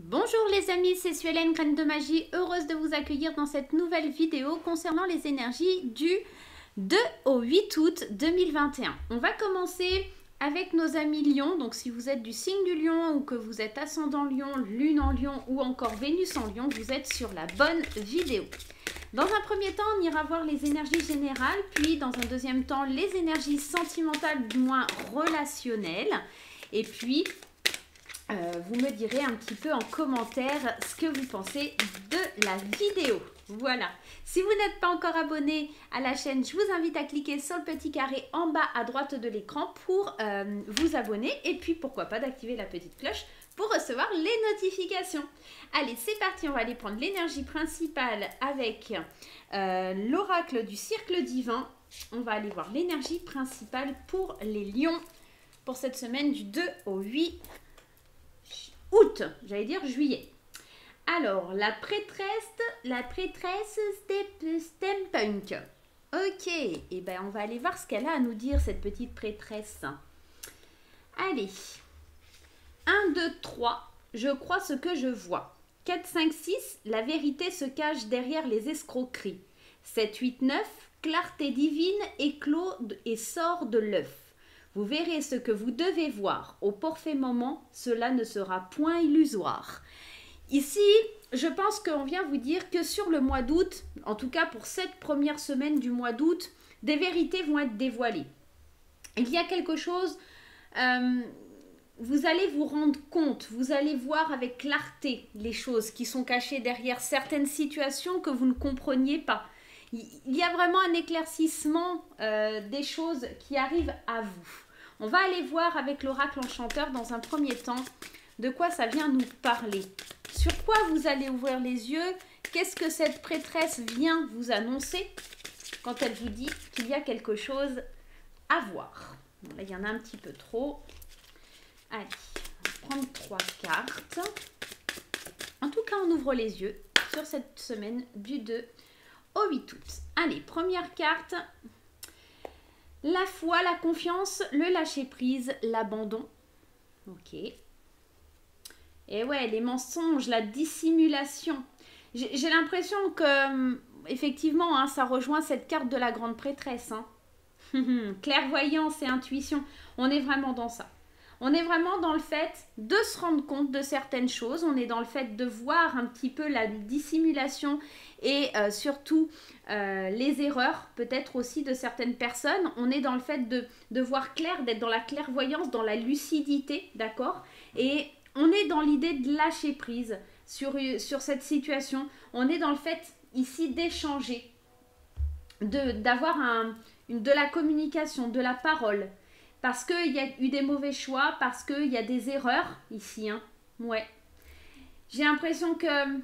Bonjour les amis, c'est Suelen, Graine de Magie, heureuse de vous accueillir dans cette nouvelle vidéo concernant les énergies du 2 au 8 août 2021. On va commencer avec nos amis Lion, donc si vous êtes du signe du Lion ou que vous êtes ascendant Lion, Lune en Lion ou encore Vénus en Lion, vous êtes sur la bonne vidéo. Dans un premier temps, on ira voir les énergies générales, puis dans un deuxième temps, les énergies sentimentales, du moins relationnelles, et puis vous me direz un petit peu en commentaire ce que vous pensez de la vidéo. Voilà. Si vous n'êtes pas encore abonné à la chaîne, je vous invite à cliquer sur le petit carré en bas à droite de l'écran pour vous abonner. Et puis, pourquoi pas d'activer la petite cloche pour recevoir les notifications. Allez, c'est parti. On va aller prendre l'énergie principale avec l'oracle du cercle divin. On va aller voir l'énergie principale pour les lions pour cette semaine du 2 au 8 août, j'allais dire juillet. Alors, la prêtresse steampunk. Ok, et ben on va aller voir ce qu'elle a à nous dire, cette petite prêtresse. Allez. 1, 2, 3, je crois ce que je vois. 4, 5, 6, la vérité se cache derrière les escroqueries. 7, 8, 9, clarté divine éclot et sort de l'œuf. Vous verrez ce que vous devez voir. Au parfait moment, cela ne sera point illusoire. Ici, je pense qu'on vient vous dire que sur le mois d'août, en tout cas pour cette première semaine du mois d'août, des vérités vont être dévoilées. Il y a quelque chose, vous allez vous rendre compte, vous allez voir avec clarté les choses qui sont cachées derrière certaines situations que vous ne compreniez pas. Il y a vraiment un éclaircissement des choses qui arrivent à vous. On va aller voir avec l'oracle enchanteur dans un premier temps de quoi ça vient nous parler. Sur quoi vous allez ouvrir les yeux? Qu'est-ce que cette prêtresse vient vous annoncer quand elle vous dit qu'il y a quelque chose à voir? Bon, là, il y en a un petit peu trop. Allez, on va prendre 3 cartes. En tout cas, on ouvre les yeux sur cette semaine du 2 au 8 août. Allez, première carte. La foi, la confiance, le lâcher-prise, l'abandon. Ok. Et ouais, les mensonges, la dissimulation. J'ai l'impression que, effectivement, hein, ça rejoint cette carte de la grande prêtresse. Hein. Clairvoyance et intuition, on est vraiment dans ça. On est vraiment dans le fait de se rendre compte de certaines choses. On est dans le fait de voir un petit peu la dissimulation et surtout les erreurs, peut-être aussi de certaines personnes. On est dans le fait de voir clair, d'être dans la clairvoyance, dans la lucidité, d'accord? Et on est dans l'idée de lâcher prise sur cette situation. On est dans le fait ici d'échanger, d'avoir de la communication, de la parole. Parce qu'il y a eu des mauvais choix, parce qu'il y a des erreurs ici. Hein. Ouais. J'ai l'impression qu'il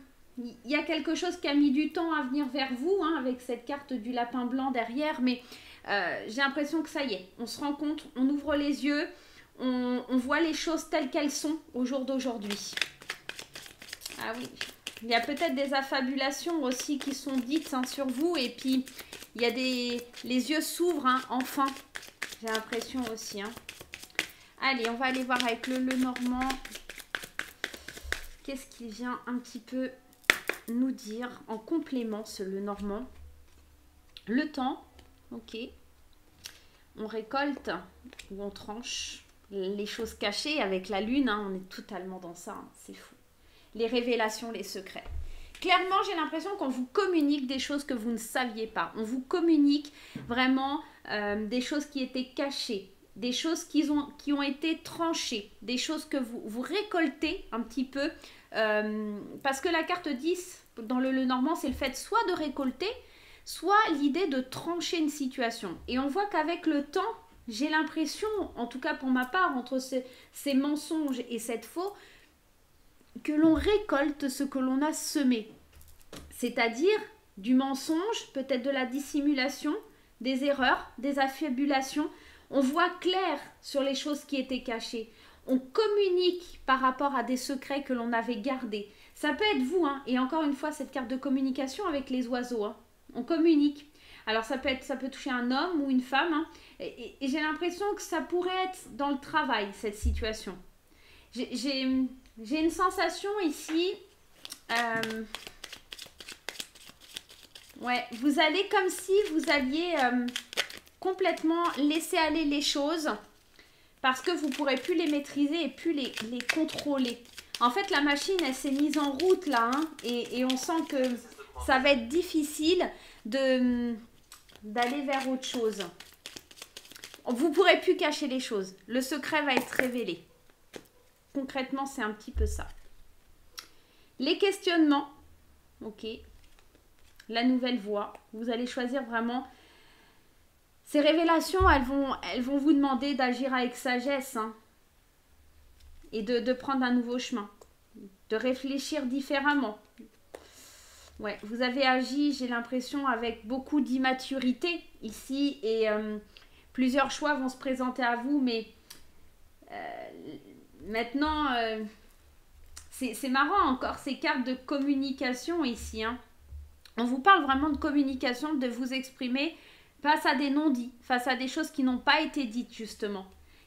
y a quelque chose qui a mis du temps à venir vers vous, hein, avec cette carte du lapin blanc derrière. Mais j'ai l'impression que ça y est, on se rend compte, on ouvre les yeux, on voit les choses telles qu'elles sont au jour d'aujourd'hui. Ah oui, il y a peut-être des affabulations aussi qui sont dites hein, sur vous. Et puis, il y a les yeux s'ouvrent, hein, enfin. J'ai l'impression aussi. Hein. Allez, on va aller voir avec le Normand. Qu'est-ce qu'il vient un petit peu nous dire en complément, ce Le Normand? Le temps, ok. On récolte ou on tranche les choses cachées avec la lune. Hein, on est totalement dans ça, hein, c'est fou. Les révélations, les secrets. Clairement, j'ai l'impression qu'on vous communique des choses que vous ne saviez pas. On vous communique vraiment des choses qui étaient cachées, des choses qui ont été tranchées, des choses que vous récoltez un petit peu. Parce que la carte 10, dans le Normand, c'est le fait soit de récolter, soit l'idée de trancher une situation. Et on voit qu'avec le temps, j'ai l'impression, en tout cas pour ma part, entre ces mensonges et cette faux, que l'on récolte ce que l'on a semé. C'est-à-dire du mensonge, peut-être de la dissimulation, des erreurs, des affabulations. On voit clair sur les choses qui étaient cachées. On communique par rapport à des secrets que l'on avait gardés. Ça peut être vous, hein, et encore une fois, cette carte de communication avec les oiseaux. Hein. On communique. Alors ça peut toucher un homme ou une femme. Hein, et j'ai l'impression que ça pourrait être dans le travail, cette situation. J'ai une sensation ici. Ouais, vous allez comme si vous alliez complètement laisser aller les choses parce que vous ne pourrez plus les maîtriser et plus les contrôler. En fait, la machine, elle s'est mise en route là, hein, et on sent que ça va être difficile d'aller vers autre chose. Vous ne pourrez plus cacher les choses. Le secret va être révélé. Concrètement, c'est un petit peu ça. Les questionnements. Ok. La nouvelle voie. Vous allez choisir vraiment. Ces révélations, elles vont vous demander d'agir avec sagesse. Hein, et de prendre un nouveau chemin. De réfléchir différemment. Ouais, vous avez agi, j'ai l'impression, avec beaucoup d'immaturité ici. Et plusieurs choix vont se présenter à vous. Mais maintenant, c'est marrant encore, ces cartes de communication ici. Hein. On vous parle vraiment de communication, de vous exprimer face à des non-dits, face à des choses qui n'ont pas été dites justement.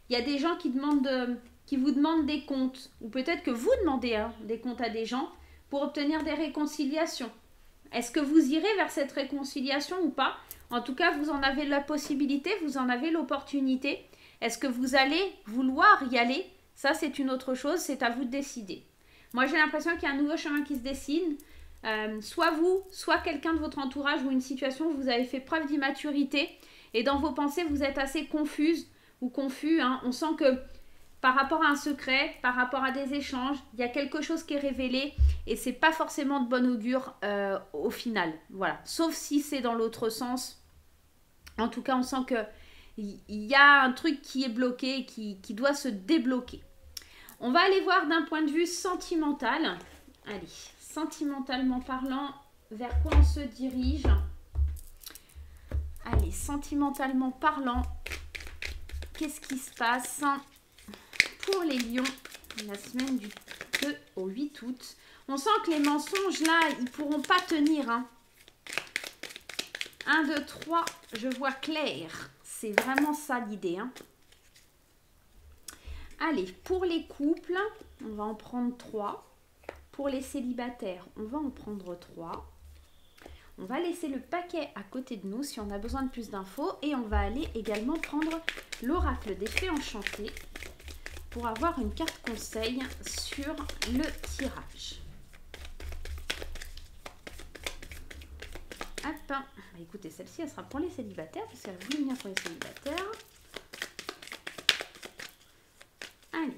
Il y a des gens qui vous demandent des comptes, ou peut-être que vous demandez des comptes à des gens pour obtenir des réconciliations. Est-ce que vous irez vers cette réconciliation ou pas? En tout cas, vous en avez la possibilité, vous en avez l'opportunité. Est-ce que vous allez vouloir y aller? Ça, c'est une autre chose, c'est à vous de décider. Moi, j'ai l'impression qu'il y a un nouveau chemin qui se dessine. Soit vous, soit quelqu'un de votre entourage ou une situation où vous avez fait preuve d'immaturité et dans vos pensées, vous êtes assez confuse ou confus. Hein. On sent que par rapport à un secret, par rapport à des échanges, il y a quelque chose qui est révélé et c'est pas forcément de bon augure au final. Voilà. Sauf si c'est dans l'autre sens. En tout cas, on sent que il y a un truc qui est bloqué, qui doit se débloquer. On va aller voir d'un point de vue sentimental. Allez, sentimentalement parlant, vers quoi on se dirige? Allez, sentimentalement parlant, qu'est-ce qui se passe pour les lions la semaine du 2 au 8 août? On sent que les mensonges là, ils ne pourront pas tenir. Hein. 1, 2, 3, je vois clair. C'est vraiment ça l'idée. Hein. Allez, pour les couples, on va en prendre 3. Pour les célibataires, on va en prendre 3. On va laisser le paquet à côté de nous si on a besoin de plus d'infos. Et on va aller également prendre l'oracle des fées enchantées pour avoir une carte conseil sur le tirage. Hop. Bah, écoutez, celle-ci, elle sera pour les célibataires parce qu'elle voulait venir pour les célibataires. Allez.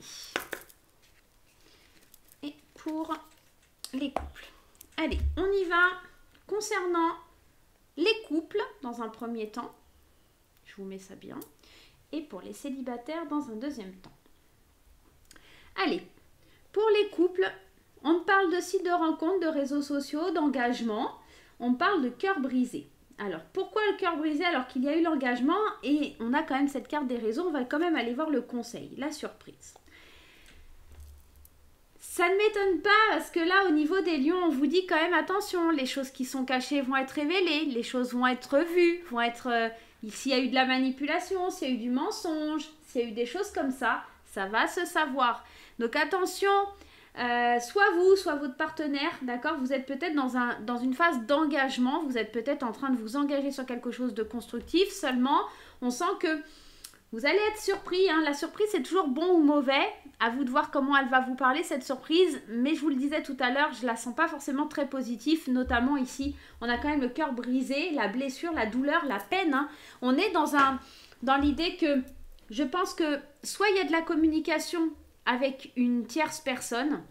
Et pour les couples. Allez, on y va. Concernant les couples, dans un premier temps, je vous mets ça bien. Et pour les célibataires, dans un deuxième temps. Allez, pour les couples, on parle de sites de rencontres, de réseaux sociaux, d'engagement. On parle de cœur brisé. Alors, pourquoi le cœur brisé alors qu'il y a eu l'engagement et on a quand même cette carte des réseaux? On va quand même aller voir le conseil, la surprise. Ça ne m'étonne pas parce que là, au niveau des lions, on vous dit quand même attention, les choses qui sont cachées vont être révélées, les choses vont être vues, vont être... s'il y a eu de la manipulation, s'il y a eu du mensonge, s'il y a eu des choses comme ça va se savoir. Donc attention, soit vous, soit votre partenaire, d'accord, vous êtes peut-être dans une phase d'engagement, vous êtes peut-être en train de vous engager sur quelque chose de constructif, seulement on sent que vous allez être surpris, hein. La surprise c'est toujours bon ou mauvais, à vous de voir comment elle va vous parler cette surprise, mais je vous le disais tout à l'heure, je la sens pas forcément très positive, notamment ici, on a quand même le cœur brisé, la blessure, la douleur, la peine, hein. On est dans l'idée que je pense que soit il y a de la communication avec une tierce personne,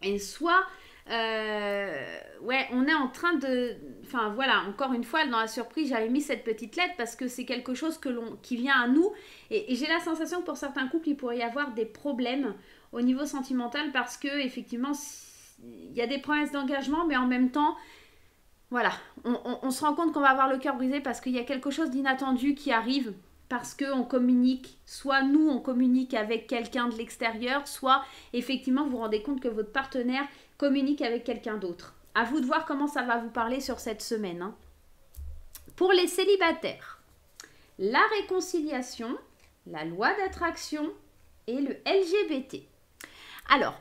et soit ouais, on est en train de... Enfin voilà, encore une fois, dans la surprise, j'avais mis cette petite lettre parce que c'est quelque chose qui vient à nous. Et j'ai la sensation que pour certains couples, il pourrait y avoir des problèmes au niveau sentimental parce que effectivement, il y a des promesses d'engagement, mais en même temps, voilà, on se rend compte qu'on va avoir le cœur brisé parce qu'il y a quelque chose d'inattendu qui arrive. Parce qu'on communique, soit nous on communique avec quelqu'un de l'extérieur, soit effectivement vous vous rendez compte que votre partenaire communique avec quelqu'un d'autre. À vous de voir comment ça va vous parler sur cette semaine. Hein. Pour les célibataires, la réconciliation, la loi d'attraction et le LGBT. Alors,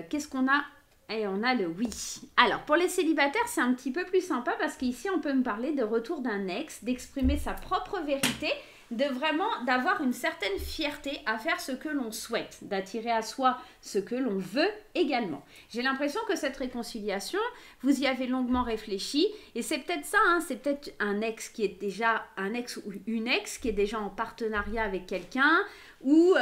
qu'est-ce qu'on a? Et on a le oui. Alors, pour les célibataires, c'est un petit peu plus sympa parce qu'ici, on peut me parler de retour d'un ex, d'exprimer sa propre vérité, de vraiment d'avoir une certaine fierté à faire ce que l'on souhaite, d'attirer à soi ce que l'on veut également. J'ai l'impression que cette réconciliation, vous y avez longuement réfléchi et c'est peut-être ça, hein, c'est peut-être un ex qui est déjà un ex ou une ex qui est déjà en partenariat avec quelqu'un ou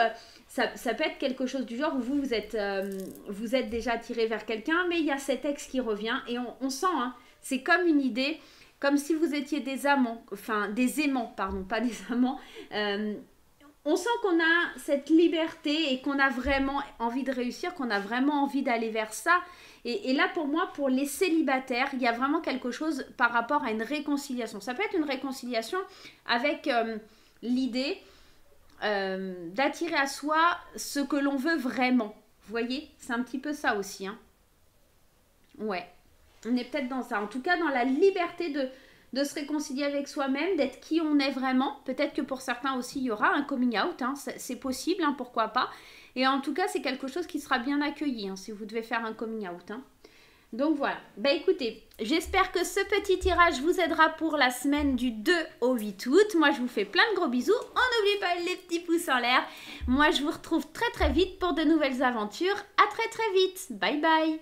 ça peut être quelque chose du genre où vous êtes déjà attiré vers quelqu'un mais il y a cet ex qui revient et on sent, hein, c'est comme une idée. Comme si vous étiez des amants, enfin des aimants, pardon, pas des amants. On sent qu'on a cette liberté et qu'on a vraiment envie de réussir, qu'on a vraiment envie d'aller vers ça. Et là, pour moi, pour les célibataires, il y a vraiment quelque chose par rapport à une réconciliation. Ça peut être une réconciliation avec l'idée d'attirer à soi ce que l'on veut vraiment. Vous voyez, c'est un petit peu ça aussi. Hein. Ouais. On est peut-être dans ça, en tout cas dans la liberté de se réconcilier avec soi-même, d'être qui on est vraiment. Peut-être que pour certains aussi, il y aura un coming out, hein, c'est possible, hein, pourquoi pas. Et en tout cas, c'est quelque chose qui sera bien accueilli, hein, si vous devez faire un coming out. Hein. Donc voilà, bah écoutez, j'espère que ce petit tirage vous aidera pour la semaine du 2 au 8 août. Moi, je vous fais plein de gros bisous. On n'oublie pas les petits pouces en l'air. Moi, je vous retrouve très très vite pour de nouvelles aventures. À très très vite. Bye bye.